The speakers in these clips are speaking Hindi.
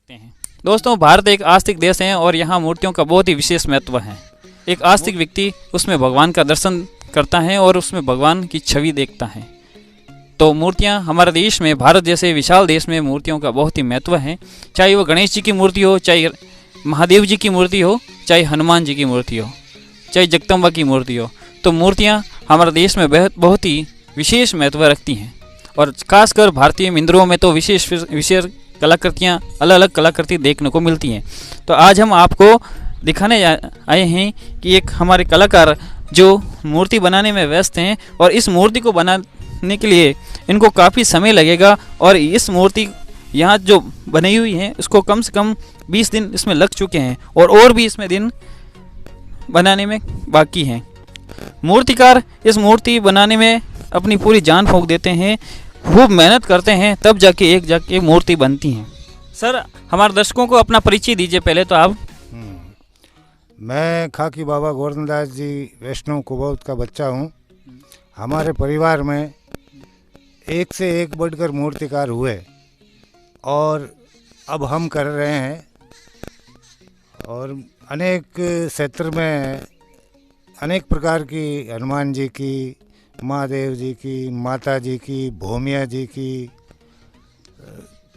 सकते हैं। दोस्तों, भारत एक आस्तिक देश है और यहाँ मूर्तियों का बहुत ही विशेष महत्व है। एक आस्तिक व्यक्ति उसमें भगवान का दर्शन करता है और उसमें भगवान की छवि देखता है। तो मूर्तियाँ हमारे देश में, भारत जैसे विशाल देश में मूर्तियों का बहुत ही महत्व है। चाहे वो गणेश जी की मूर्ति हो, चाहे महादेव जी की मूर्ति हो, चाहे हनुमान जी की मूर्ति हो, चाहे जगदम्बा की मूर्ति हो, तो मूर्तियाँ हमारे देश में बहुत ही विशेष महत्व रखती हैं। और खासकर भारतीय मंदिरों में तो विशेष कलाकृतियाँ, अलग अलग कलाकृति देखने को मिलती हैं। तो आज हम आपको दिखाने आए हैं कि एक हमारे कलाकार जो मूर्ति बनाने में व्यस्त हैं, और इस मूर्ति को बनाने के लिए इनको काफ़ी समय लगेगा। और इस मूर्ति यहाँ जो बनी हुई है इसको कम से कम 20 दिन इसमें लग चुके हैं, और भी इसमें दिन बनाने में बाकी हैं। मूर्तिकार इस मूर्ति बनाने में अपनी पूरी जान फूंक देते हैं, खूब मेहनत करते हैं, तब जाके मूर्ति बनती हैं। सर, हमारे दर्शकों को अपना परिचय दीजिए पहले तो आप। मैं खाकी बाबा गोवर्धनदास जी वैष्णव कुबौत का बच्चा हूँ। हमारे परिवार में एक से एक बढ़कर मूर्तिकार हुए और अब हम कर रहे हैं, और अनेक क्षेत्र में अनेक प्रकार की हनुमान जी की, महादेव जी की, माता जी की, भूमिया जी की,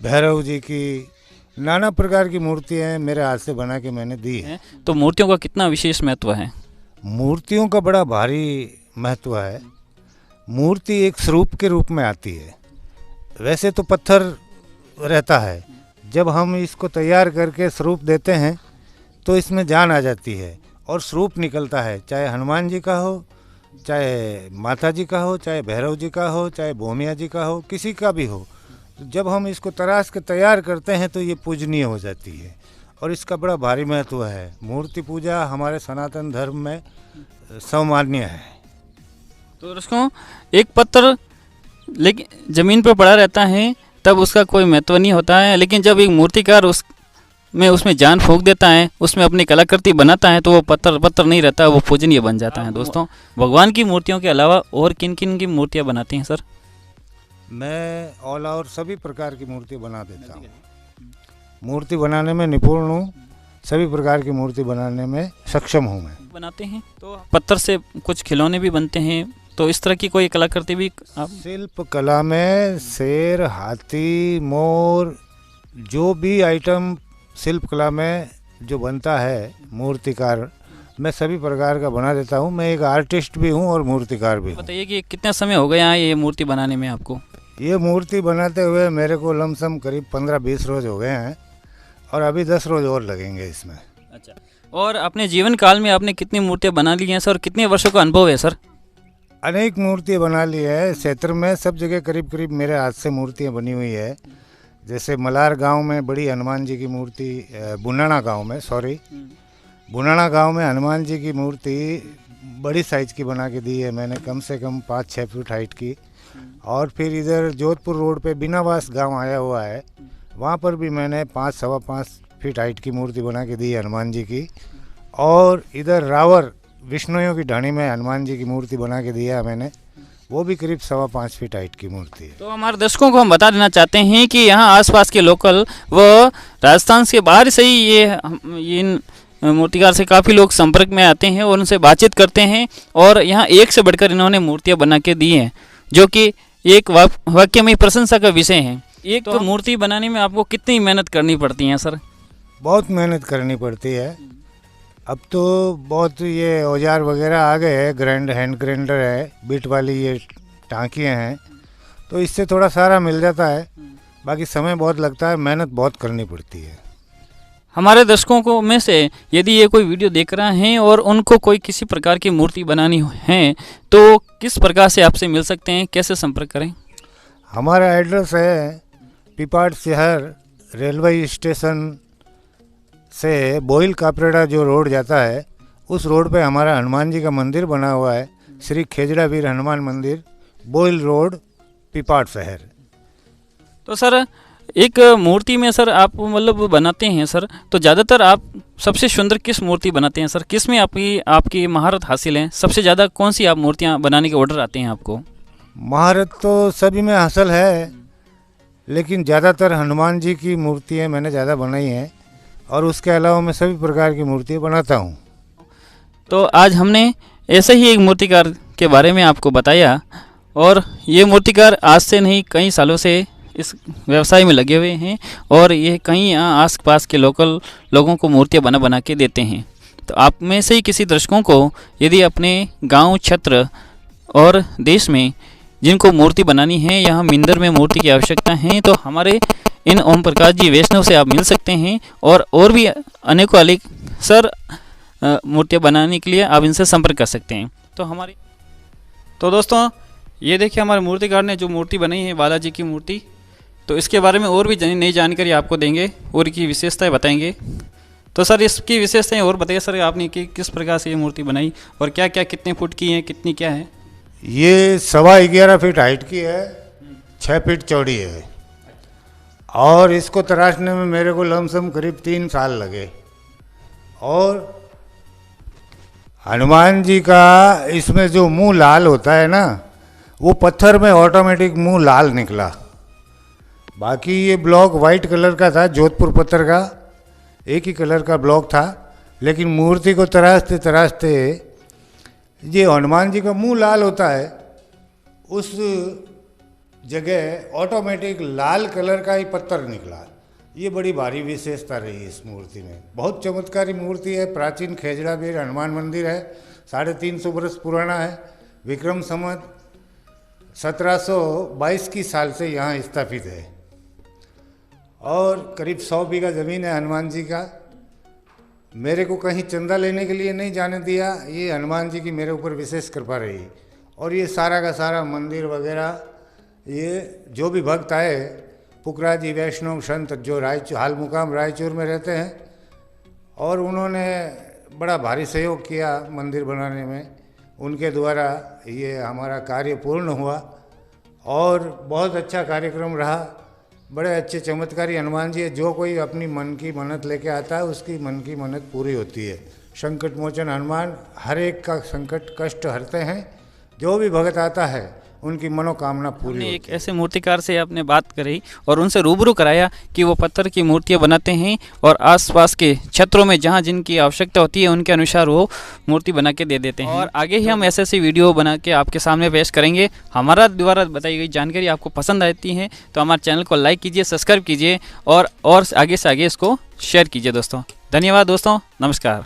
भैरव जी की, नाना प्रकार की मूर्तियाँ मेरे हाथ से बना के मैंने दी है। तो मूर्तियों का कितना विशेष महत्व है? मूर्तियों का बड़ा भारी महत्व है। मूर्ति एक स्वरूप के रूप में आती है। वैसे तो पत्थर रहता है, जब हम इसको तैयार करके स्वरूप देते हैं तो इसमें जान आ जाती है और स्वरूप निकलता है। चाहे हनुमान जी का हो, चाहे माता जी का हो, चाहे भैरव जी का हो, चाहे भूमिया जी का हो, किसी का भी हो, तो जब हम इसको तराश के तैयार करते हैं तो ये पूजनीय हो जाती है और इसका बड़ा भारी महत्व है। मूर्ति पूजा हमारे सनातन धर्म में सम्मान्य है। तो दोस्तों, एक पत्थर लेकिन ज़मीन पर पड़ा रहता है तब उसका कोई महत्व नहीं होता है, लेकिन जब एक मूर्तिकार उसमें जान फूंक देता है, उसमें अपनी कलाकृति बनाता है, तो वो पत्थर नहीं रहता, वो पूजनीय बन जाता है। दोस्तों, भगवान की मूर्तियों के अलावा और किन किन की मूर्तियाँ बनाती हैं सर? मैं ऑल ओवर सभी प्रकार की मूर्ति बना देता हूँ। मूर्ति बनाने में निपुण हूँ, सभी प्रकार की मूर्ति बनाने में सक्षम हूँ मैं। बनाते हैं तो पत्थर से कुछ खिलौने भी बनते हैं, तो इस तरह की कोई कलाकृति भी आप? शिल्प कला में शेर, हाथी, मोर, जो भी आइटम शिल्प कला में जो बनता है मूर्तिकार, मैं सभी प्रकार का बना देता हूँ। मैं एक आर्टिस्ट भी हूँ और मूर्तिकार भी हूँ। बताइए कि कितना समय हो गया ये मूर्ति बनाने में आपको? ये मूर्ति बनाते हुए मेरे को लमसम करीब 15-20 रोज हो गए हैं और अभी 10 रोज और लगेंगे इसमें। अच्छा, और अपने जीवन काल में आपने कितनी मूर्तियाँ बना ली हैं सर? कितने वर्षों का अनुभव है सर? अनेक मूर्तियाँ बना ली है। क्षेत्र में सब जगह करीब करीब मेरे हाथ से मूर्तियाँ बनी हुई है। जैसे मलार गांव में बड़ी हनुमान जी की मूर्ति, बुनाना गांव में हनुमान जी की मूर्ति बड़ी साइज की बना के दी है मैंने, कम से कम 5-6 फीट हाइट की। और फिर इधर जोधपुर रोड पे बिनावास गांव आया हुआ है, वहाँ पर भी मैंने 5-5.25 फीट हाइट की मूर्ति बना के दी है हनुमान जी की। और इधर रावर विष्णुयों की ढाणी में हनुमान जी की मूर्ति बना के दिया है मैंने, वो भी करीब 5.25 फीट हाइट की मूर्ति है। तो हमारे दर्शकों को हम बता देना चाहते हैं कि यहाँ आसपास के लोकल व राजस्थान के बाहर से ही ये मूर्तिकार से काफ़ी लोग संपर्क में आते हैं और उनसे बातचीत करते हैं, और यहाँ एक से बढ़कर इन्होंने मूर्तियाँ बना के दी हैं, जो कि एक वाक्य में प्रशंसा का विषय है। एक तो मूर्ति बनाने में आपको कितनी मेहनत करनी पड़ती है सर? बहुत मेहनत करनी पड़ती है। अब तो बहुत ये औजार वगैरह आ गए हैं, हैंड ग्राइंडर है, बीट वाली ये टाँकियाँ हैं, तो इससे थोड़ा सारा मिल जाता है। बाकी समय बहुत लगता है, मेहनत बहुत करनी पड़ती है। हमारे दर्शकों को में से यदि ये कोई वीडियो देख रहा है और उनको कोई किसी प्रकार की मूर्ति बनानी है, तो किस प्रकार से आपसे मिल सकते हैं, कैसे संपर्क करें? हमारा एड्रेस है पिपाट शहर, रेलवे स्टेशन से बोइल कापरेड़ा जो रोड जाता है, उस रोड पे हमारा हनुमान जी का मंदिर बना हुआ है, श्री खेजड़ा वीर हनुमान मंदिर, बोइल रोड, पिपाट शहर। तो सर, एक मूर्ति में सर आप मतलब बनाते हैं सर, तो ज़्यादातर आप सबसे सुंदर किस मूर्ति बनाते हैं सर? किस में आपकी महारत हासिल है? सबसे ज़्यादा कौन सी आप मूर्तियाँ बनाने के ऑर्डर आते हैं आपको? महारत तो सभी में हासिल है, लेकिन ज़्यादातर हनुमान जी की मूर्तियाँ मैंने ज़्यादा बनाई हैं और उसके अलावा मैं सभी प्रकार की मूर्तियाँ बनाता हूँ। तो आज हमने ऐसे ही एक मूर्तिकार के बारे में आपको बताया, और ये मूर्तिकार आज से नहीं कई सालों से इस व्यवसाय में लगे हुए हैं और ये कहीं यहाँ आस पास के लोकल लोगों को मूर्तियाँ बना बना के देते हैं। तो आप में से ही किसी दर्शकों को यदि अपने गांव, क्षेत्र और देश में जिनको मूर्ति बनानी है, यहाँ मिंदर में मूर्ति की आवश्यकता है, तो हमारे इन ओम प्रकाश जी वैष्णव से आप मिल सकते हैं और भी अनेकों अनेक सर मूर्तियाँ बनाने के लिए आप इनसे संपर्क कर सकते हैं। तो दोस्तों, ये देखिए हमारे मूर्तिकार ने जो मूर्ति बनाई है बालाजी की मूर्ति, तो इसके बारे में और भी नई जानकारी आपको देंगे और इसकी विशेषताएं बताएंगे। तो सर इसकी विशेषताएं और बताइए सर, आपने किस प्रकार से ये मूर्ति बनाई और क्या क्या, कितने फुट की है, कितनी क्या है? ये 11.25 फीट हाइट की है, 6 फीट चौड़ी है और इसको तराशने में मेरे को लमसम करीब 3 साल लगे। और हनुमान जी का इसमें जो मुंह लाल होता है ना, वो पत्थर में ऑटोमेटिक मुंह लाल निकला। बाकी ये ब्लॉक वाइट कलर का था, जोधपुर पत्थर का एक ही कलर का ब्लॉक था, लेकिन मूर्ति को तराशते तराशते ये हनुमान जी का मुंह लाल होता है, उस जगह ऑटोमेटिक लाल कलर का ही पत्थर निकला। ये बड़ी भारी विशेषता रही इस मूर्ति में। बहुत चमत्कारी मूर्ति है। प्राचीन खेजड़ाबीर हनुमान मंदिर है, 350 वर्ष पुराना है। विक्रम संवत 1722 की साल से यहाँ स्थापित है और करीब 100 बीघा ज़मीन है हनुमान जी का। मेरे को कहीं चंदा लेने के लिए नहीं जाने दिया। ये हनुमान जी की मेरे ऊपर विशेष कृपा रही। और ये सारा का सारा मंदिर वगैरह, ये जो भी भक्त आए, पुकरा जी वैष्णव संत जो रायचूर हाल मुकाम रायचूर में रहते हैं, और उन्होंने बड़ा भारी सहयोग किया मंदिर बनाने में। उनके द्वारा ये हमारा कार्य पूर्ण हुआ और बहुत अच्छा कार्यक्रम रहा। बड़े अच्छे चमत्कारी हनुमान जी है। जो कोई अपनी मन की मन्नत लेके आता है, उसकी मन की मन्नत पूरी होती है। संकट मोचन हनुमान हर एक का संकट कष्ट हरते हैं। जो भी भगत आता है उनकी मनोकामना पूरी होती है। एक ऐसे मूर्तिकार से आपने बात करी और उनसे रूबरू कराया कि वो पत्थर की मूर्तियाँ बनाते हैं और आसपास के क्षेत्रों में जहाँ जिनकी आवश्यकता होती है उनके अनुसार वो मूर्ति बना के दे देते हैं। और आगे ही हम ऐसे ऐसे वीडियो बना के आपके सामने पेश करेंगे। हमारा द्वारा बताई गई जानकारी आपको पसंद आती है तो हमारे चैनल को लाइक कीजिए, सब्सक्राइब कीजिए और आगे से आगे इसको शेयर कीजिए दोस्तों। धन्यवाद दोस्तों, नमस्कार।